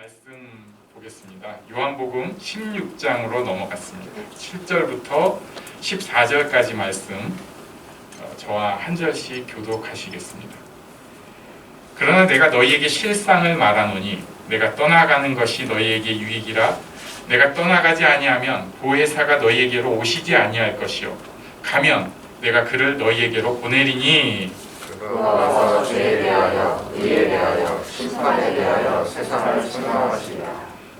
말씀 보겠습니다. 요한복음 16장으로 넘어갔습니다. 7절부터 14절까지 말씀 저와 한 절씩 교독하시겠습니다. 그러나 내가 너희에게 실상을 말하노니 내가 떠나가는 것이 너희에게 유익이라. 내가 떠나가지 아니하면 보혜사가 너희에게로 오시지 아니할 것이요 가면 내가 그를 너희에게로 보내리니 그가 와서 죄에 대하여 의에 대하여 심판에 대하여 세상을 책망하시리라.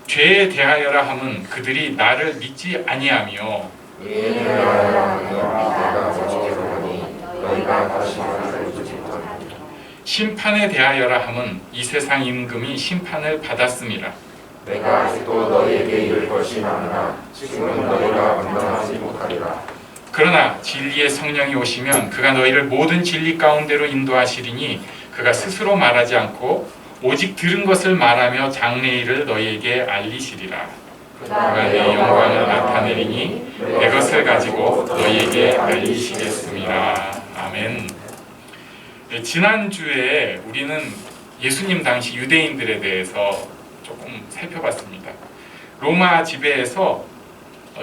죄에 대하여라 함은 그들이 나를 믿지 아니하며 의에 대하여 함은 내가 어찌되오니 너희가 다시 나를 보지 못하리라. 심판에 대하여라 함은 이 세상 임금이 심판을 받았음이라. 내가 아직도 너희에게 이를 것이 많으나 지금은 너희가 감당하지 못하리라. 그러나 진리의 성령이 오시면 그가 너희를 모든 진리 가운데로 인도하시리니 그가 스스로 말하지 않고 오직 들은 것을 말하며 장래일을 너희에게 알리시리라. 그가 내 영광을 나타내리니 내 것을 가지고 너희에게 알리시겠습니다. 아멘. 지난주에 우리는 예수님 당시 유대인들에 대해서 조금 살펴봤습니다. 로마 지배에서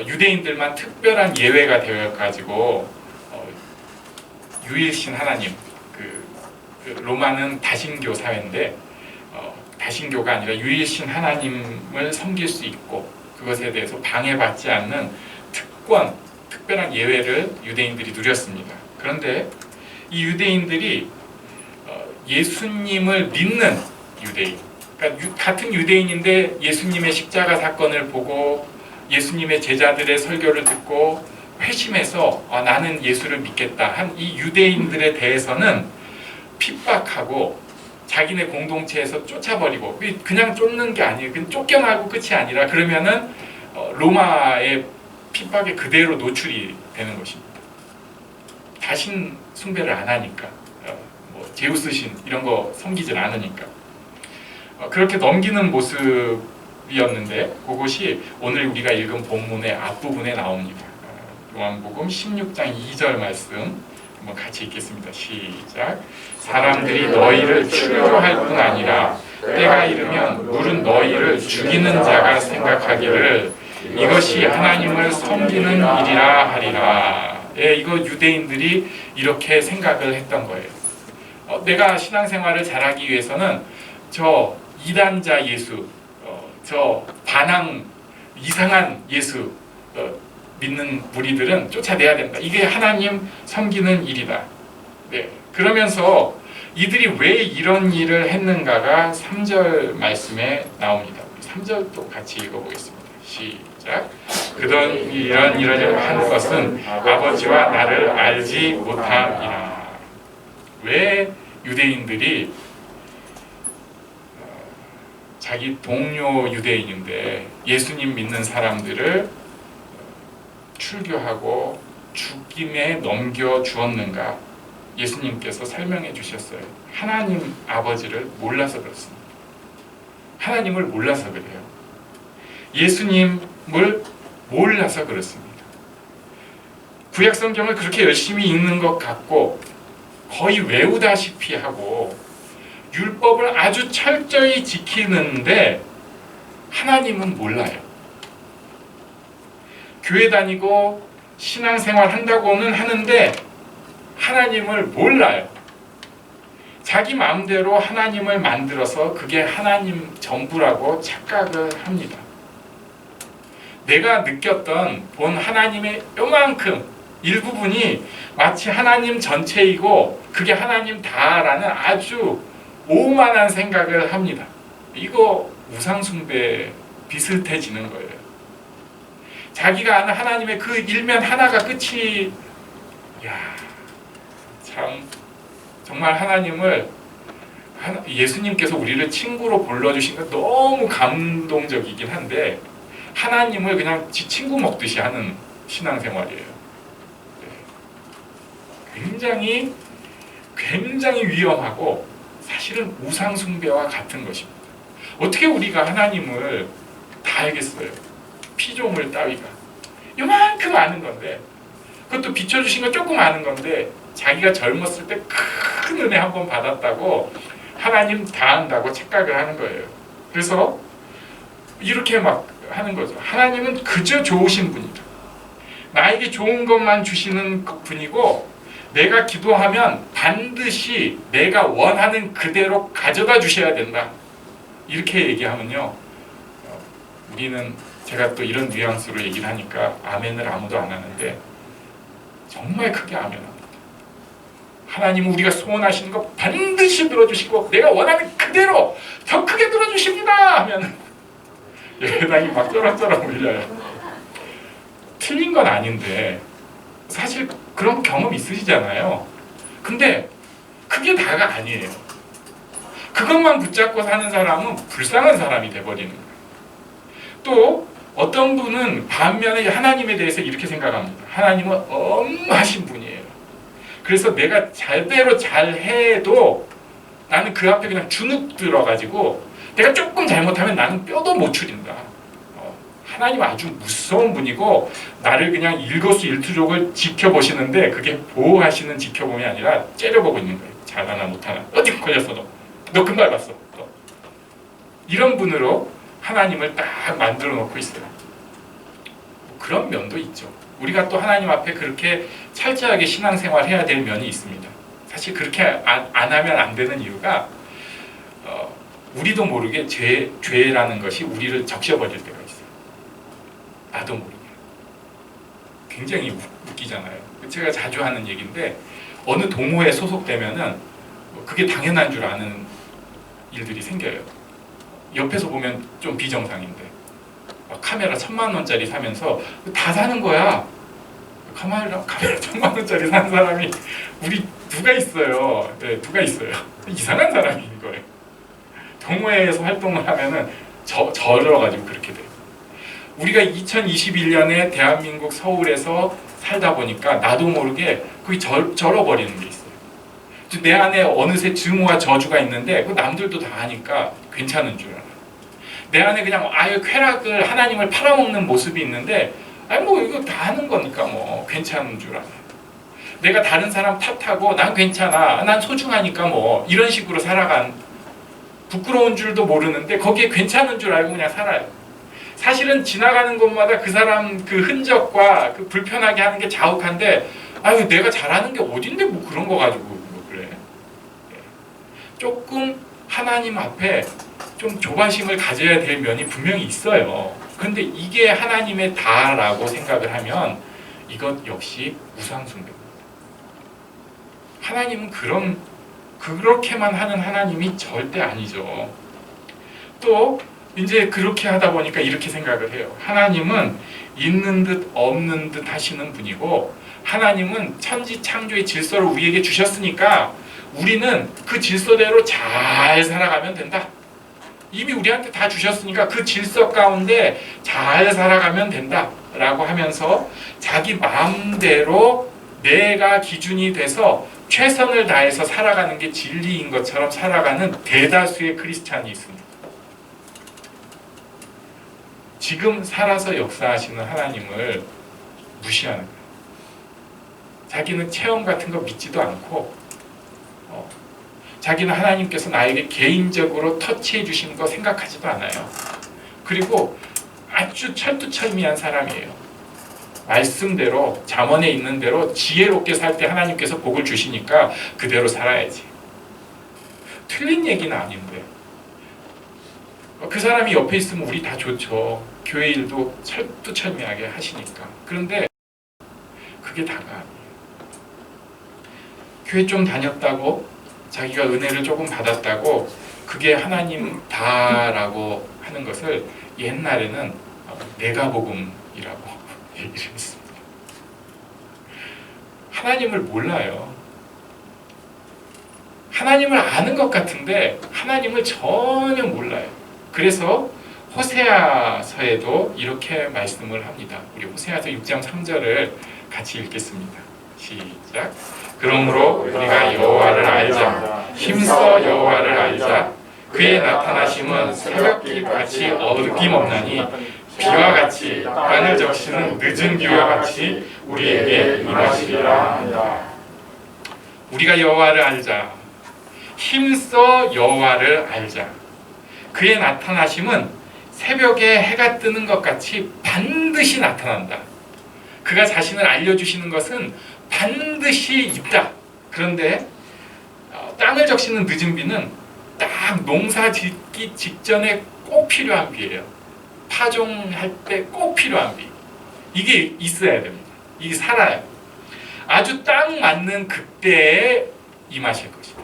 유대인들만 특별한 예외가 되어가지고 유일신 하나님, 로마는 다신교 사회인데 다신교가 아니라 유일신 하나님을 섬길 수 있고 그것에 대해서 방해받지 않는 특별한 예외를 유대인들이 누렸습니다. 그런데 이 유대인들이 예수님을 믿는 유대인, 그러니까 같은 유대인인데 예수님의 십자가 사건을 보고 예수님의 제자들의 설교를 듣고 회심해서 나는 예수를 믿겠다 한 이 유대인들에 대해서는 핍박하고 자기네 공동체에서 쫓아버리고, 그냥 쫓는 게 아니에요. 그냥 쫓겨나고 끝이 아니라 그러면은 로마의 핍박에 그대로 노출이 되는 것입니다. 자신 숭배를 안 하니까, 제우스 신 이런 거 섬기질 않으니까 그렇게 넘기는 모습이었는데 그것이 오늘 우리가 읽은 본문의 앞부분에 나옵니다. 요한복음 16장 2절 말씀 한번 같이 읽겠습니다. 시작. 사람들이 너희를 추교할 뿐 아니라 때가 이르면 물은 너희를 죽이는 자가 생각하기를 이것이 하나님을 섬기는 일이라 하리라. 이거 유대인들이 이렇게 생각을 했던 거예요. 내가 신앙생활을 잘하기 위해서는 저 이단자 예수, 저 반항 이상한 예수 믿는 무리들은 쫓아내야 된다. 이게 하나님 섬기는 일이다. 네. 그러면서 이들이 왜 이런 일을 했는가가 3절 말씀에 나옵니다. 3절도 같이 읽어보겠습니다. 시작. 그던 이런 일을 한 것은 아버지와 나를 알지 못함이라. 왜 유대인들이 자기 동료 유대인인데 예수님 믿는 사람들을 출교하고 죽임에 넘겨주었는가? 예수님께서 설명해 주셨어요. 하나님 아버지를 몰라서 그렇습니다. 하나님을 몰라서 그래요. 예수님을 몰라서 그렇습니다. 구약 성경을 그렇게 열심히 읽는 것 같고 거의 외우다시피 하고 율법을 아주 철저히 지키는데 하나님은 몰라요. 교회 다니고 신앙생활 한다고는 하는데 하나님을 몰라요. 자기 마음대로 하나님을 만들어서 그게 하나님 전부라고 착각을 합니다. 내가 느꼈던 본 하나님의 요만큼 일부분이 마치 하나님 전체이고 그게 하나님 다라는 아주 오만한 생각을 합니다. 이거 우상숭배 비슷해지는 거예요. 자기가 아는 하나님의 그 일면 하나가 끝이, 참 정말 하나님을 예수님께서 우리를 친구로 불러주신 건 너무 감동적이긴 한데 하나님을 그냥 지 친구 먹듯이 하는 신앙생활이에요. 굉장히 위험하고 사실은 우상숭배와 같은 것입니다. 어떻게 우리가 하나님을 다 알겠어요? 피조물 따위가 요만큼 아는 건데, 그것도 비춰주신 거 조금 아는 건데 자기가 젊었을 때 큰 은혜 한번 받았다고 하나님 다 안다고 착각을 하는 거예요. 그래서 이렇게 막 하는 거죠. 하나님은 그저 좋으신 분이다. 나에게 좋은 것만 주시는 분이고 내가 기도하면 반드시 내가 원하는 그대로 가져다 주셔야 된다. 이렇게 얘기하면요, 우리는 제가 또 이런 뉘앙스로 얘기를 하니까 아멘을 아무도 안 하는데 정말 크게 아멘합니다. 하나님은 우리가 소원하시는 거 반드시 들어주시고 내가 원하는 그대로 더 크게 들어주십니다 하면 예배당이 막 쩌렁쩌렁 울려요. 틀린 건 아닌데 사실 그런 경험 있으시잖아요. 근데 그게 다가 아니에요. 그것만 붙잡고 사는 사람은 불쌍한 사람이 돼버리는 거예요. 또 어떤 분은 반면에 하나님에 대해서 이렇게 생각합니다. 하나님은 엄하신 분이에요. 그래서 내가 제대로 잘 해도 나는 그 앞에 그냥 주눅 들어가지고 내가 조금 잘못하면 나는 뼈도 못 추린다. 하나님 아주 무서운 분이고 나를 그냥 일거수일투족을 지켜보시는데 그게 보호하시는 지켜봄이 아니라 째려보고 있는 거예요. 잘하나 못하나 어디 걸렸어 너 금발 봤어. 이런 분으로 하나님을 딱 만들어 놓고 있어요. 그런 면도 있죠. 우리가 또 하나님 앞에 그렇게 철저하게 신앙생활 해야 될 면이 있습니다. 사실 그렇게 안 하면 안 되는 이유가 우리도 모르게 죄라는 것이 우리를 적셔버릴 때가 있어요. 나도 모르게. 굉장히 웃기잖아요. 제가 자주 하는 얘기인데 어느 동호회에 소속되면은 그게 당연한 줄 아는 일들이 생겨요. 옆에서 보면 좀 비정상인데 카메라 1,000만 원짜리 사면서 다 사는 거야. 카메라 1,000만 원짜리 산 사람이 우리 누가 있어요. 네, 누가 있어요. 이상한 사람인 거예요. 동호회에서 활동을 하면은 절어가지고 그렇게 돼요. 우리가 2021년에 대한민국 서울에서 살다 보니까 나도 모르게 그게 절어버리는 게 있어요. 내 안에 어느새 증오와 저주가 있는데 그 남들도 다 하니까 괜찮은 줄 알아요. 내 안에 그냥 아예 쾌락을 하나님을 팔아먹는 모습이 있는데 아니 뭐 이거 다 하는 거니까 뭐 괜찮은 줄 알아요. 내가 다른 사람 탓하고 난 괜찮아, 난 소중하니까 뭐 이런 식으로 살아간 부끄러운 줄도 모르는데 거기에 괜찮은 줄 알고 그냥 살아요. 사실은 지나가는 곳마다 그 사람 그 흔적과 그 불편하게 하는 게 자욱한데 아유 내가 잘하는 게 어딘데 뭐 그런 거 가지고 뭐 그래. 조금 하나님 앞에 좀 조바심을 가져야 될 면이 분명히 있어요. 그런데 이게 하나님의 다라고 생각을 하면 이것 역시 우상숭배입니다. 하나님은 그렇게만 하는 하나님이 절대 아니죠. 또 이제 그렇게 하다 보니까 이렇게 생각을 해요. 하나님은 있는 듯 없는 듯 하시는 분이고 하나님은 천지 창조의 질서를 우리에게 주셨으니까 우리는 그 질서대로 잘 살아가면 된다. 이미 우리한테 다 주셨으니까 그 질서 가운데 잘 살아가면 된다 라고 하면서 자기 마음대로 내가 기준이 돼서 최선을 다해서 살아가는 게 진리인 것처럼 살아가는 대다수의 크리스찬이 있습니다. 지금 살아서 역사하시는 하나님을 무시하는 거예요. 자기는 체험 같은 거 믿지도 않고 자기는 하나님께서 나에게 개인적으로 터치해 주신 거 생각하지도 않아요. 그리고 아주 철두철미한 사람이에요. 말씀대로 잠언에 있는 대로 지혜롭게 살 때 하나님께서 복을 주시니까 그대로 살아야지. 틀린 얘기는 아닌데 그 사람이 옆에 있으면 우리 다 좋죠. 교회 일도 철두철미하게 하시니까. 그런데 그게 다가 아니에요. 교회 좀 다녔다고 자기가 은혜를 조금 받았다고 그게 하나님 다라고 하는 것을 옛날에는 내가복음이라고 얘기를 했습니다. 하나님을 몰라요. 하나님을 아는 것 같은데 하나님을 전혀 몰라요. 그래서 호세아서에도 이렇게 말씀을 합니다. 우리 호세아서 6장 3절을 같이 읽겠습니다. 시작. 그러므로 우리가 여호와를 알자. 힘써 여호와를 알자. 그의 나타나심은 새벽빛 같이 어김없나니 비와 같이 땅을 적시는 늦은 비와 같이 우리에게 임하시리라 한다. 우리가 여호와를 알자. 힘써 여호와를 알자. 그의 나타나심은 새벽에 해가 뜨는 것 같이 반드시 나타난다. 그가 자신을 알려주시는 것은 반드시 있다. 그런데 땅을 적시는 늦은 비는 딱 농사 짓기 직전에 꼭 필요한 비예요. 파종할 때 꼭 필요한 비. 이게 있어야 됩니다. 이게 살아요. 아주 딱 맞는 그때에 임하실 것이다.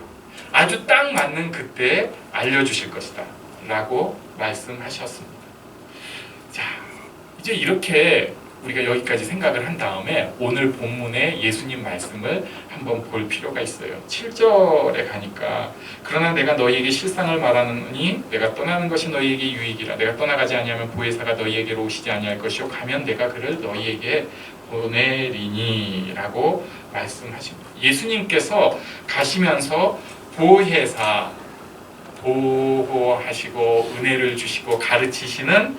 아주 딱 맞는 그때에 알려주실 것이다. 라고 말씀하셨습니다. 자, 이제 이렇게 우리가 여기까지 생각을 한 다음에 오늘 본문의 예수님 말씀을 한번 볼 필요가 있어요. 7절에 가니까 그러나 내가 너희에게 실상을 말하느니 내가 떠나는 것이 너희에게 유익이라. 내가 떠나가지 아니하면 보혜사가 너희에게로 오시지 아니할 것이요 가면 내가 그를 너희에게 보내리니 라고 말씀하십니다. 예수님께서 가시면서 보혜사, 보호하시고 은혜를 주시고 가르치시는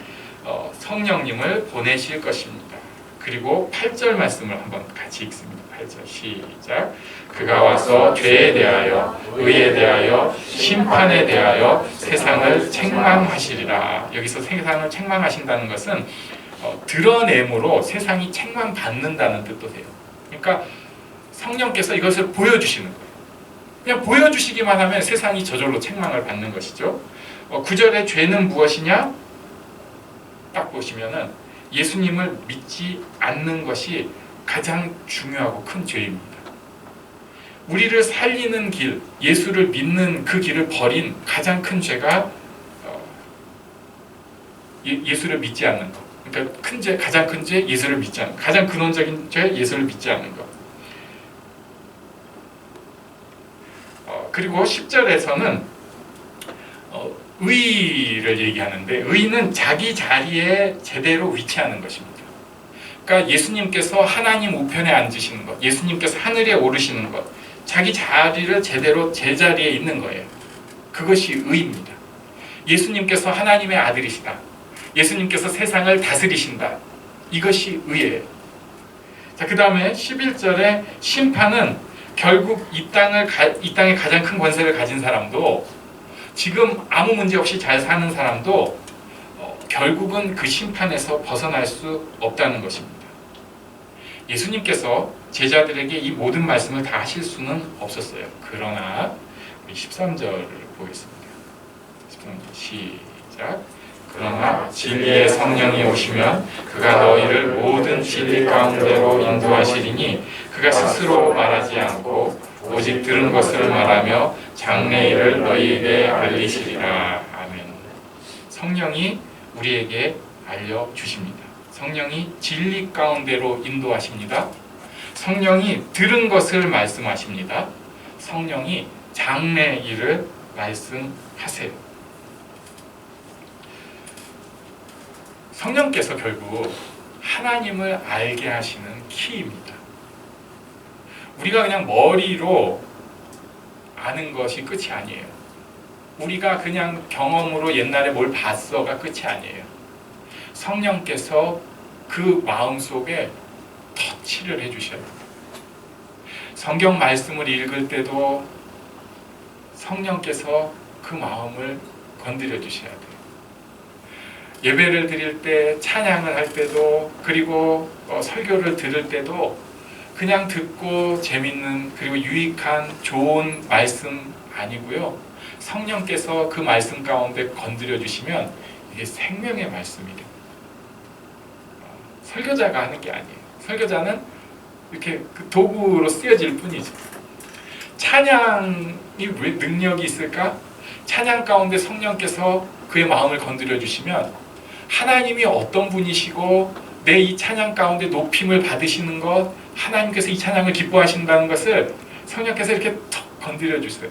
성령님을 보내실 것입니다. 그리고 8절 말씀을 한번 같이 읽습니다. 8절 시작. 그가 와서 죄에 대하여 의에 대하여 심판에 대하여 세상을 책망하시리라. 여기서 세상을 책망하신다는 것은 드러냄으로 세상이 책망받는다는 뜻도 돼요. 그러니까 성령께서 이것을 보여주시는 거예요. 그냥 보여주시기만 하면 세상이 저절로 책망을 받는 것이죠. 9절에 죄는 무엇이냐? 딱 보시면은 예수님을 믿지 않는 것이 가장 중요하고 큰 죄입니다. 우리를 살리는 길, 예수를 믿는 그 길을 버린 가장 큰 죄가 예수를 믿지 않는 것. 그러니까 큰 죄, 가장 큰 죄, 예수를 믿지 않는 것. 가장 근원적인 죄, 예수를 믿지 않는 것. 그리고 10절에서는 의를 얘기하는데 의는 자기 자리에 제대로 위치하는 것입니다. 그러니까 예수님께서 하나님 우편에 앉으시는 것, 예수님께서 하늘에 오르시는 것, 자기 자리를 제대로 제자리에 있는 거예요. 그것이 의입니다. 예수님께서 하나님의 아들이시다. 예수님께서 세상을 다스리신다. 이것이 의예요. 자, 그 다음에 11절에 심판은 결국 이 땅에 가장 큰 권세를 가진 사람도 지금 아무 문제 없이 잘 사는 사람도 결국은 그 심판에서 벗어날 수 없다는 것입니다. 예수님께서 제자들에게 이 모든 말씀을 다 하실 수는 없었어요. 그러나 우리 13절을 보겠습니다. 13절 시작. 그러나 진리의 성령이 오시면 그가 너희를 모든 진리 가운데로 인도하시리니 그가 스스로 말하지 않고 오직 들은 것을 말하며 장래일을 너희에게 알리시리라. 아멘. 성령이 우리에게 알려주십니다. 성령이 진리 가운데로 인도하십니다. 성령이 들은 것을 말씀하십니다. 성령이 장래일을 말씀하세요. 성령께서 결국 하나님을 알게 하시는 키입니다. 우리가 그냥 머리로 아는 것이 끝이 아니에요. 우리가 그냥 경험으로 옛날에 뭘 봤어가 끝이 아니에요. 성령께서 그 마음속에 터치를 해주셔야 됩니다. 성경 말씀을 읽을 때도 성령께서 그 마음을 건드려 주셔야 돼요. 예배를 드릴 때, 찬양을 할 때도, 그리고 설교를 들을 때도 그냥 듣고 재밌는 그리고 유익한 좋은 말씀 아니고요. 성령께서 그 말씀 가운데 건드려 주시면 이게 생명의 말씀이 됩니다. 설교자가 하는 게 아니에요. 설교자는 이렇게 그 도구로 쓰여질 뿐이죠. 찬양이 왜 능력이 있을까? 찬양 가운데 성령께서 그의 마음을 건드려 주시면 하나님이 어떤 분이시고 내 이 찬양 가운데 높임을 받으시는 것, 하나님께서 이 찬양을 기뻐하신다는 것을 성령께서 이렇게 턱 건드려 주세요.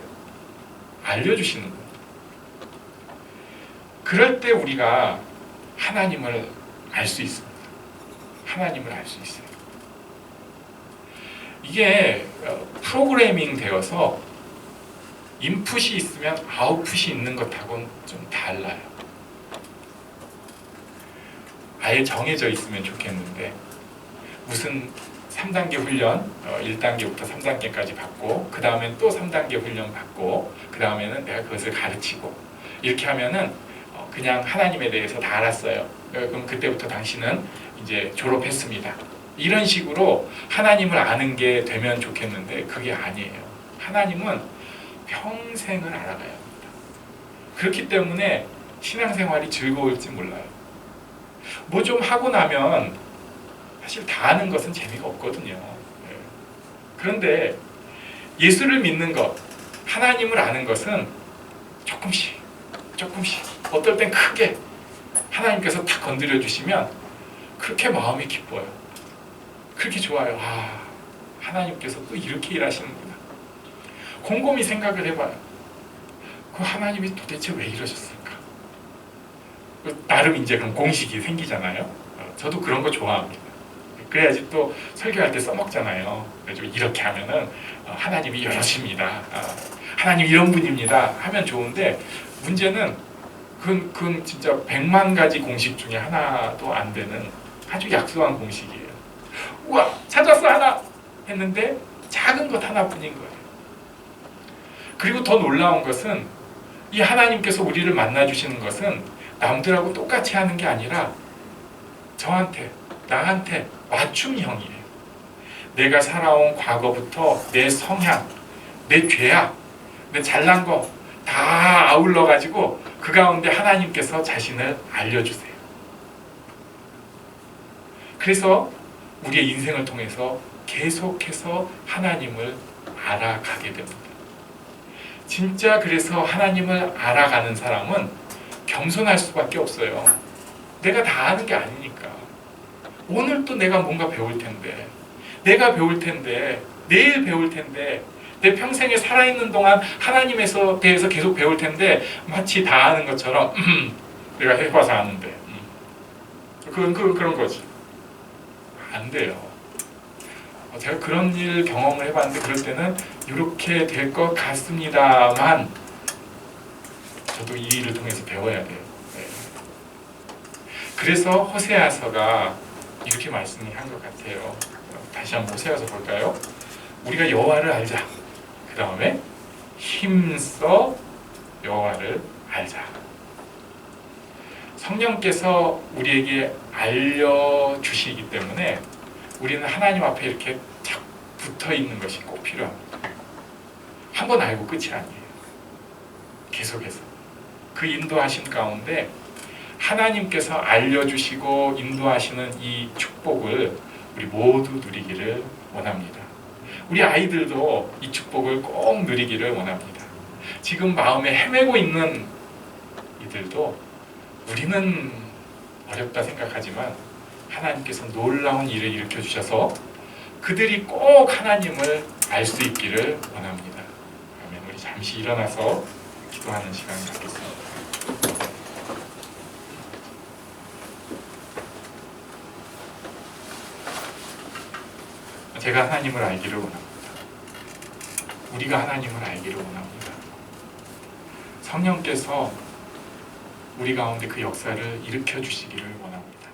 알려주시는 거예요. 그럴 때 우리가 하나님을 알 수 있습니다. 하나님을 알 수 있어요. 이게 프로그래밍 되어서 인풋이 있으면 아웃풋이 있는 것하고는 좀 달라요. 아예 정해져 있으면 좋겠는데 무슨 3단계 훈련 1단계부터 3단계까지 받고 그 다음엔 또 3단계 훈련 받고 그 다음에는 내가 그것을 가르치고 이렇게 하면은 그냥 하나님에 대해서 다 알았어요. 그럼 그때부터 당신은 이제 졸업했습니다. 이런 식으로 하나님을 아는 게 되면 좋겠는데 그게 아니에요. 하나님은 평생을 알아가야 합니다. 그렇기 때문에 신앙생활이 즐거울지 몰라요. 뭐 좀 하고 나면 사실 다 아는 것은 재미가 없거든요. 그런데 예수를 믿는 것, 하나님을 아는 것은 조금씩 어떨 땐 크게 하나님께서 탁 건드려 주시면 그렇게 마음이 기뻐요. 그렇게 좋아요. 아, 하나님께서 또 이렇게 일하시는구나. 곰곰이 생각을 해봐요. 그 하나님이 도대체 왜 이러셨을까? 나름 이제 그런 공식이 생기잖아요. 저도 그런 거 좋아합니다. 그래야지 또 설교할 때 써먹잖아요. 그래서 이렇게 하면은 하나님이 이러십니다. 하나님 이런 분입니다. 하면 좋은데 문제는 그건 진짜 100만 가지 공식 중에 하나도 안 되는 아주 약소한 공식이에요. 우와, 찾았어 하나! 했는데 작은 것 하나뿐인 거예요. 그리고 더 놀라운 것은 이 하나님께서 우리를 만나주시는 것은 남들하고 똑같이 하는 게 아니라 저한테, 나한테 맞춤형이에요. 내가 살아온 과거부터 내 성향, 내 죄악, 내 잘난 거 다 아울러 가지고 그 가운데 하나님께서 자신을 알려주세요. 그래서 우리의 인생을 통해서 계속해서 하나님을 알아가게 됩니다. 진짜 그래서 하나님을 알아가는 사람은 겸손할 수밖에 없어요. 내가 다 아는 게 아니니까. 오늘 또 내가 뭔가 배울 텐데, 내가 배울 텐데, 내일 배울 텐데, 내 평생에 살아있는 동안 하나님에서 대해서 계속 배울 텐데 마치 다 아는 것처럼 내가 해봐서 아는데 그런 거지. 안 돼요. 제가 그런 일 경험을 해봤는데 그럴 때는 이렇게 될 것 같습니다만 저도 이 일을 통해서 배워야 돼요. 네. 그래서 호세아서가 이렇게 말씀한 것 같아요. 다시 한번 호세아서 볼까요? 우리가 여호와를 알자. 그 다음에 힘써 여호와를 알자. 성령께서 우리에게 알려주시기 때문에 우리는 하나님 앞에 이렇게 착 붙어 있는 것이 꼭 필요합니다. 한번 알고 끝이 아니에요. 계속해서 그 인도하심 가운데 하나님께서 알려주시고 인도하시는 이 축복을 우리 모두 누리기를 원합니다. 우리 아이들도 이 축복을 꼭 누리기를 원합니다. 지금 마음에 헤매고 있는 이들도 우리는 어렵다 생각하지만 하나님께서 놀라운 일을 일으켜 주셔서 그들이 꼭 하나님을 알 수 있기를 원합니다. 그러면 우리 잠시 일어나서 기도하는 시간을 갖겠습니다. 제가 하나님을 알기를 원합니다. 우리가 하나님을 알기를 원합니다. 성령께서 우리 가운데 그 역사를 일으켜 주시기를 원합니다.